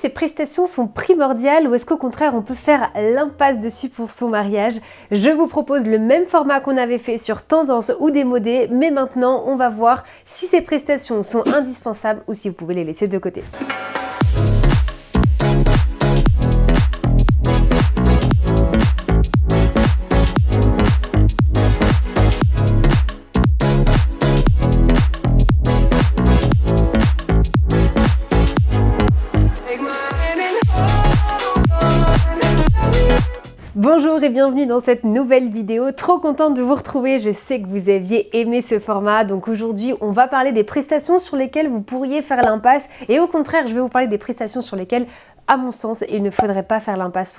ces prestations sont primordiales ou est-ce qu'au contraire on peut faire l'impasse dessus pour son mariage? Je vous propose le même format qu'on avait fait sur tendance ou démodé, mais maintenant on va voir si ces prestations sont indispensables ou si vous pouvez les laisser de côté. Bonjour et bienvenue dans cette nouvelle vidéo, trop contente de vous retrouver, je sais que vous aviez aimé ce format, donc aujourd'hui on va parler des prestations sur lesquelles vous pourriez faire l'impasse et au contraire je vais vous parler des prestations sur lesquelles à mon sens, il ne faudrait pas faire l'impasse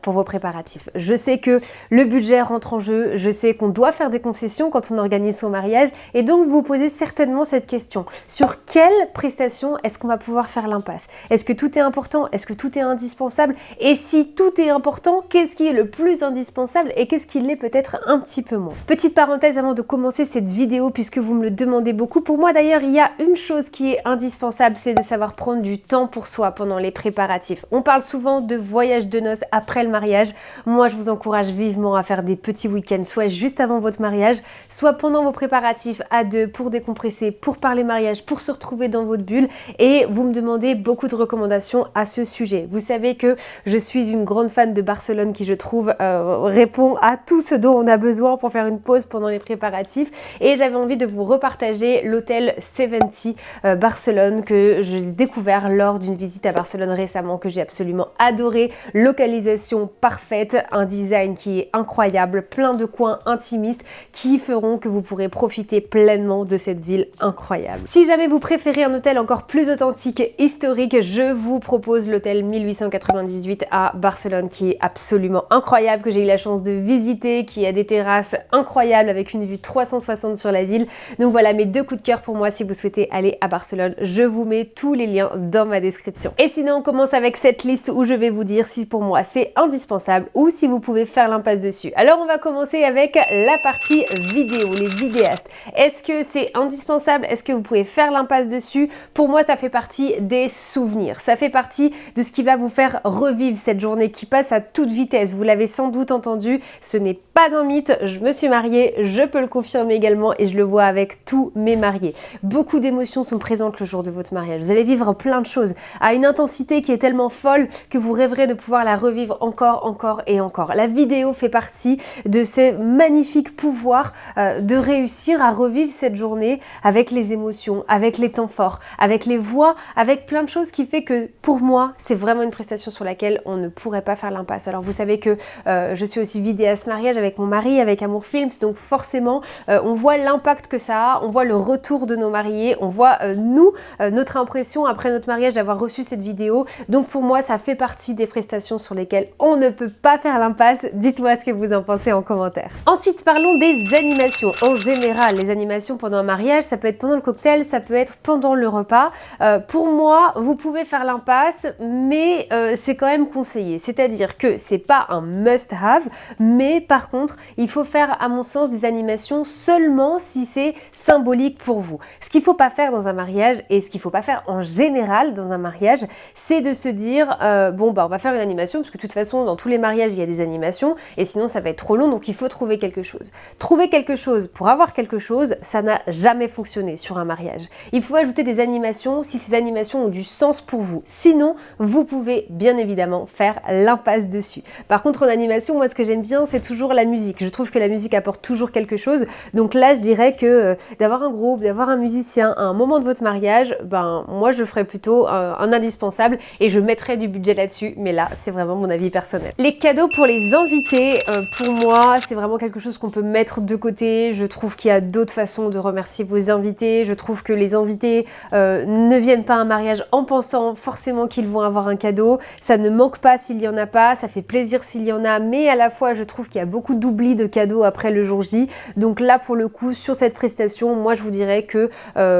pour vos préparatifs. Je sais que le budget rentre en jeu, je sais qu'on doit faire des concessions quand on organise son mariage et donc vous vous posez certainement cette question. Sur quelle prestation est-ce qu'on va pouvoir faire l'impasse? Est-ce que tout est important? Est-ce que tout est indispensable? Et si tout est important, qu'est-ce qui est le plus indispensable et qu'est-ce qui l'est peut-être un petit peu moins? Petite parenthèse avant de commencer cette vidéo puisque vous me le demandez beaucoup. Pour moi d'ailleurs, il y a une chose qui est indispensable, c'est de savoir prendre du temps pour soi pendant les préparatifs. On parle souvent de voyage de noces après le mariage. Moi, je vous encourage vivement à faire des petits week-ends, soit juste avant votre mariage, soit pendant vos préparatifs à deux pour décompresser, pour parler mariage, pour se retrouver dans votre bulle. Et vous me demandez beaucoup de recommandations à ce sujet. Vous savez que je suis une grande fan de Barcelone qui, je trouve, répond à tout ce dont on a besoin pour faire une pause pendant les préparatifs. Et j'avais envie de vous repartager l'hôtel 70 Barcelone que j'ai découvert lors d'une visite à Barcelone récemment, que j'ai absolument adoré. Localisation parfaite, un design qui est incroyable, plein de coins intimistes qui feront que vous pourrez profiter pleinement de cette ville incroyable. Si jamais vous préférez un hôtel encore plus authentique et historique, je vous propose l'hôtel 1898 à Barcelone qui est absolument incroyable, que j'ai eu la chance de visiter, qui a des terrasses incroyables avec une vue 360 sur la ville. Donc voilà mes deux coups de cœur pour moi si vous souhaitez aller à Barcelone. Je vous mets tous les liens dans ma description. Et sinon on commence avec cette liste où je vais vous dire si pour moi c'est indispensable ou si vous pouvez faire l'impasse dessus. Alors on va commencer avec la partie vidéo, les vidéastes. Est-ce que c'est indispensable? Est-ce que vous pouvez faire l'impasse dessus? Pour moi ça fait partie des souvenirs, ça fait partie de ce qui va vous faire revivre cette journée qui passe à toute vitesse. Vous l'avez sans doute entendu, ce n'est pas un mythe, je me suis mariée, je peux le confirmer également et je le vois avec tous mes mariés. Beaucoup d'émotions sont présentes le jour de votre mariage, vous allez vivre plein de choses à une intensité qui est tellement folle que vous rêverez de pouvoir la revivre encore et encore. La vidéo fait partie de ces magnifiques pouvoirs de réussir à revivre cette journée avec les émotions, avec les temps forts, avec les voix, avec plein de choses qui fait que pour moi c'est vraiment une prestation sur laquelle on ne pourrait pas faire l'impasse. Alors vous savez que je suis aussi vidéaste mariage avec mon mari, avec Amour Films, donc forcément on voit l'impact que ça a, on voit le retour de nos mariés, on voit notre impression après notre mariage d'avoir reçu cette vidéo. Donc pour moi, ça fait partie des prestations sur lesquelles on ne peut pas faire l'impasse. Dites-moi ce que vous en pensez en commentaire. Ensuite, parlons des animations. En général, les animations pendant un mariage, ça peut être pendant le cocktail, ça peut être pendant le repas. Pour moi, vous pouvez faire l'impasse, mais c'est quand même conseillé. C'est-à-dire que c'est pas un must-have, mais par contre, il faut faire, à mon sens, des animations seulement si c'est symbolique pour vous. Ce qu'il faut pas faire dans un mariage et ce qu'il faut pas faire en général dans un mariage, c'est de se dire bon bah on va faire une animation parce que de toute façon dans tous les mariages il y a des animations et sinon ça va être trop long, donc il faut trouver quelque chose. Trouver quelque chose pour avoir quelque chose, ça n'a jamais fonctionné sur un mariage. Il faut ajouter des animations si ces animations ont du sens pour vous. Sinon, vous pouvez bien évidemment faire l'impasse dessus. Par contre en animation, moi ce que j'aime bien c'est toujours la musique. Je trouve que la musique apporte toujours quelque chose. Donc là je dirais que d'avoir un groupe, d'avoir un musicien à un moment de votre mariage, ben moi je ferais plutôt un indispensable et je mettrai du budget là-dessus, mais là c'est vraiment mon avis personnel. Les cadeaux pour les invités, pour moi c'est vraiment quelque chose qu'on peut mettre de côté. Je trouve qu'il y a d'autres façons de remercier vos invités. Je trouve que les invités ne viennent pas à un mariage en pensant forcément qu'ils vont avoir un cadeau. Ça ne manque pas s'il y en a pas, ça fait plaisir s'il y en a, mais à la fois je trouve qu'il y a beaucoup d'oubli de cadeaux après le jour J. Donc là pour le coup sur cette prestation, moi je vous dirais que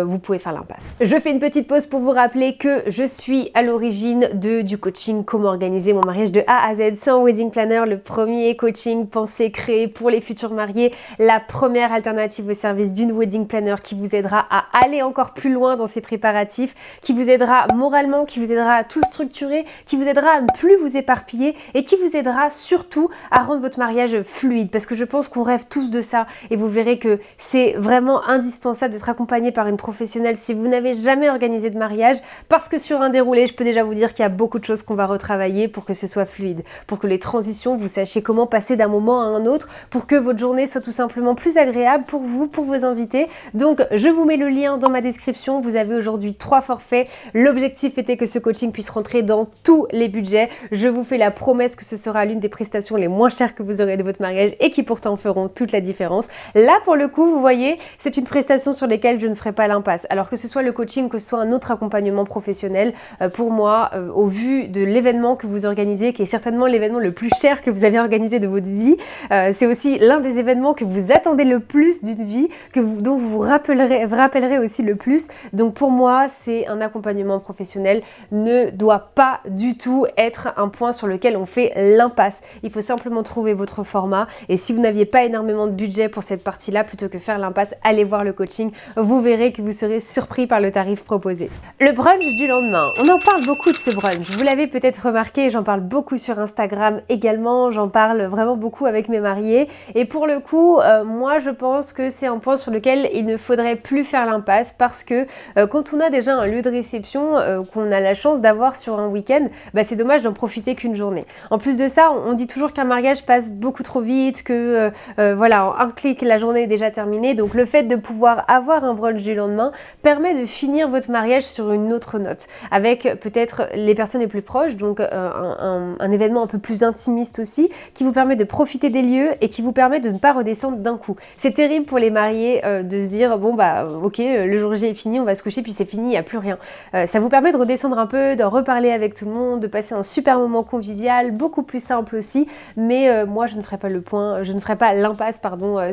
vous pouvez faire l'impasse. Je fais une petite pause pour vous rappeler que je suis à l'origine du coaching Comment organiser mon mariage de A à Z sans wedding planner, le premier coaching pensé, créé pour les futurs mariés, la première alternative au service d'une wedding planner qui vous aidera à aller encore plus loin dans ces préparatifs, qui vous aidera moralement, qui vous aidera à tout structurer, qui vous aidera à ne plus vous éparpiller et qui vous aidera surtout à rendre votre mariage fluide, parce que je pense qu'on rêve tous de ça et vous verrez que c'est vraiment indispensable d'être accompagné par une professionnelle si vous n'avez jamais organisé de mariage, parce que sur un déroulé, je peux déjà vous dire qu'il y a beaucoup de choses qu'on va retravailler pour que ce soit fluide, pour que les transitions, vous sachiez comment passer d'un moment à un autre, pour que votre journée soit tout simplement plus agréable pour vous, pour vos invités. Donc je vous mets le lien dans ma description, vous avez aujourd'hui 3 forfaits. L'objectif était que ce coaching puisse rentrer dans tous les budgets. Je vous fais la promesse que ce sera l'une des prestations les moins chères que vous aurez de votre mariage et qui pourtant feront toute la différence. Là pour le coup, vous voyez, c'est une prestation sur laquelle je ne ferai pas l'impasse. Alors que ce soit le coaching, que ce soit un autre accompagnement professionnel, pour moi, au vu de l'événement que vous organisez, qui est certainement l'événement le plus cher que vous avez organisé de votre vie, c'est aussi l'un des événements que vous attendez le plus d'une vie, dont vous vous rappellerez aussi le plus. Donc pour moi, c'est un accompagnement professionnel ne doit pas du tout être un point sur lequel on fait l'impasse. Il faut simplement trouver votre format et si vous n'aviez pas énormément de budget pour cette partie-là, plutôt que faire l'impasse, allez voir le coaching. Vous verrez que vous serez surpris par le tarif proposé. Le brunch du lendemain. On en parle beaucoup de ce brunch. Vous l'avez peut-être remarqué, j'en parle beaucoup sur Instagram également. J'en parle vraiment beaucoup avec mes mariés. Et pour le coup, moi je pense que c'est un point sur lequel il ne faudrait plus faire l'impasse parce que quand on a déjà un lieu de réception qu'on a la chance d'avoir sur un week-end, bah, c'est dommage d'en profiter qu'une journée. En plus de ça, on dit toujours qu'un mariage passe beaucoup trop vite, que voilà, en un clic, la journée est déjà terminée. Donc le fait de pouvoir avoir un brunch du lendemain permet de finir votre mariage sur une autre note, avec peut-être les personnes les plus proches, donc un événement un peu plus intimiste aussi, qui vous permet de profiter des lieux et qui vous permet de ne pas redescendre d'un coup. C'est terrible pour les mariés de se dire, bon bah ok, le jour J est fini, on va se coucher, puis c'est fini, il n'y a plus rien. Ça vous permet de redescendre un peu, de reparler avec tout le monde, de passer un super moment convivial, beaucoup plus simple aussi, mais moi je ne ferai pas l'impasse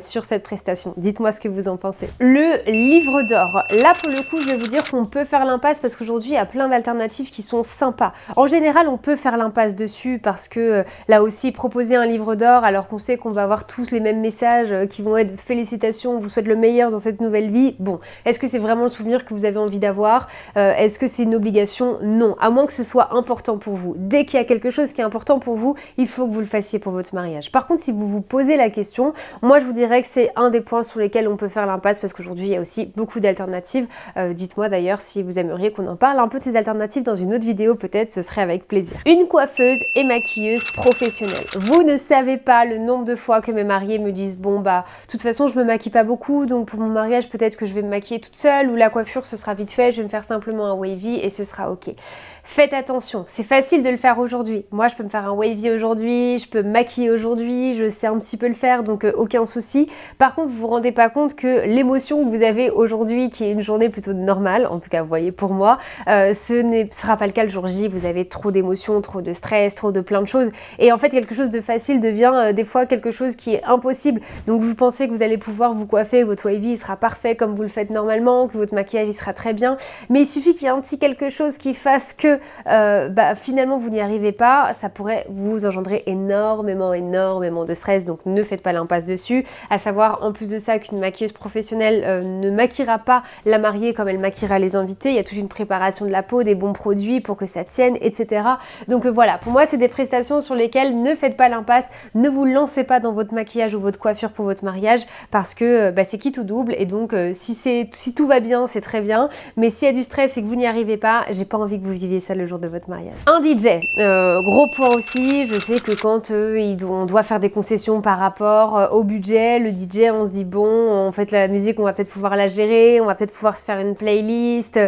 sur cette prestation. Dites-moi ce que vous en pensez. Le livre d'or. Là pour le coup, je vais vous dire qu'on peut faire l'impasse parce qu'aujourd'hui il y a plein d'alternatives qui sont sympas. En général, on peut faire l'impasse dessus parce que là aussi, proposer un livre d'or alors qu'on sait qu'on va avoir tous les mêmes messages qui vont être félicitations, on vous souhaite le meilleur dans cette nouvelle vie. Bon, est-ce que c'est vraiment le souvenir que vous avez envie d'avoir? Est-ce que c'est une obligation? Non, à moins que ce soit important pour vous. Dès qu'il y a quelque chose qui est important pour vous, il faut que vous le fassiez pour votre mariage. Par contre, si vous vous posez la question, moi je vous dirais que c'est un des points sur lesquels on peut faire l'impasse parce qu'aujourd'hui il y a aussi beaucoup d'alternatives. Dites-moi d'ailleurs si vous aimeriez qu'on en parle un peu de ces alternatives dans une autre vidéo, peut-être ce serait avec plaisir. Une coiffeuse et maquilleuse professionnelle. Vous ne savez pas le nombre de fois que mes mariés me disent bon bah de toute façon je me maquille pas beaucoup, donc pour mon mariage peut-être que je vais me maquiller toute seule ou la coiffure ce sera vite fait, je vais me faire simplement un wavy et ce sera ok. Faites attention, c'est facile de le faire aujourd'hui. Moi je peux me faire un wavy aujourd'hui, je peux me maquiller aujourd'hui, je sais un petit peu le faire, donc aucun souci. Par contre vous vous rendez pas compte que l'émotion que vous avez aujourd'hui, qui est une journée plutôt normale, en tout cas vous voyez pour moi, ce ne sera pas le cas le jour J. Vous avez trop d'émotions, trop de stress, trop de plein de choses et en fait quelque chose de facile devient des fois quelque chose qui est impossible. Donc vous pensez que vous allez pouvoir vous coiffer, votre wavy il sera parfait comme vous le faites normalement, que votre maquillage il sera très bien, mais il suffit qu'il y ait un petit quelque chose qui fasse que finalement vous n'y arrivez pas, ça pourrait vous engendrer énormément de stress, donc ne faites pas l'impasse dessus. À savoir en plus de ça qu'une maquilleuse professionnelle ne maquillera pas la mariée comme elle maquillera les invités, il y a toute une préparation de la peau, des bons produits pour que ça tienne, etc. Donc voilà, pour moi c'est des prestations sur lesquelles ne faites pas l'impasse, ne vous lancez pas dans votre maquillage ou votre coiffure pour votre mariage parce que c'est quitte ou double et donc si tout va bien c'est très bien, mais s'il y a du stress et que vous n'y arrivez pas, j'ai pas envie que vous viviez ça le jour de votre mariage. Un DJ, gros point aussi, je sais que quand on doit faire des concessions par rapport au budget, le DJ on se dit bon, en fait la musique on va peut-être pouvoir la gérer, on va peut-être pouvoir se faire une playlist.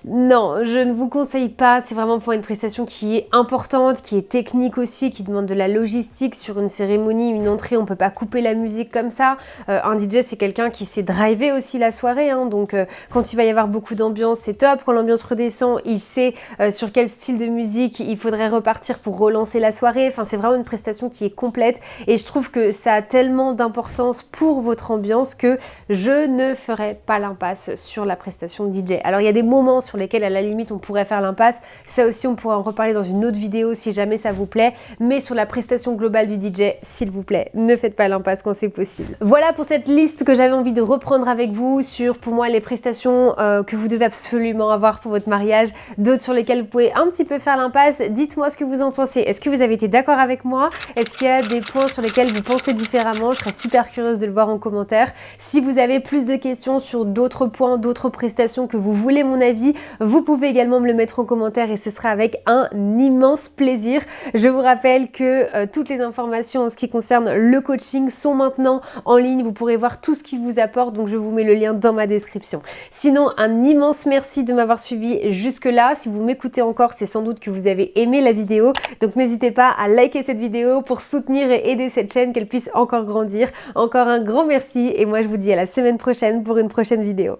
Non, je ne vous conseille pas, c'est vraiment pour une prestation qui est importante, qui est technique aussi, qui demande de la logistique sur une cérémonie, une entrée, on peut pas couper la musique comme ça. Un DJ c'est quelqu'un qui sait driver aussi la soirée, hein, donc quand il va y avoir beaucoup d'ambiance c'est top, quand l'ambiance redescend il sait sur quel style de musique il faudrait repartir pour relancer la soirée, enfin c'est vraiment une prestation qui est complète et je trouve que ça a tellement d'importance pour votre ambiance que je ne ferai pas l'impasse sur la prestation DJ. Alors il y a des moments sur lesquels à la limite on pourrait faire l'impasse, ça aussi on pourra en reparler dans une autre vidéo si jamais ça vous plaît, mais sur la prestation globale du DJ, s'il vous plaît, ne faites pas l'impasse quand c'est possible. Voilà pour cette liste que j'avais envie de reprendre avec vous sur pour moi les prestations que vous devez absolument avoir pour votre mariage, d'autres sur lesquelles vous pouvez un petit peu faire l'impasse. Dites-moi ce que vous en pensez, est-ce que vous avez été d'accord avec moi? Est-ce qu'il y a des points sur lesquels vous pensez différemment? Je serais super curieuse de le voir en commentaire. Si vous avez plus de questions sur d'autres points, d'autres prestations que vous voulez mon avis, vous pouvez également me le mettre en commentaire et ce sera avec un immense plaisir. Je vous rappelle que toutes les informations en ce qui concerne le coaching sont maintenant en ligne. Vous pourrez voir tout ce qui vous apporte, donc je vous mets le lien dans ma description. Sinon, un immense merci de m'avoir suivi jusque-là. Si vous m'écoutez encore, c'est sans doute que vous avez aimé la vidéo. Donc n'hésitez pas à liker cette vidéo pour soutenir et aider cette chaîne, qu'elle puisse encore grandir. Encore un grand merci et moi je vous dis à la semaine prochaine pour une prochaine vidéo.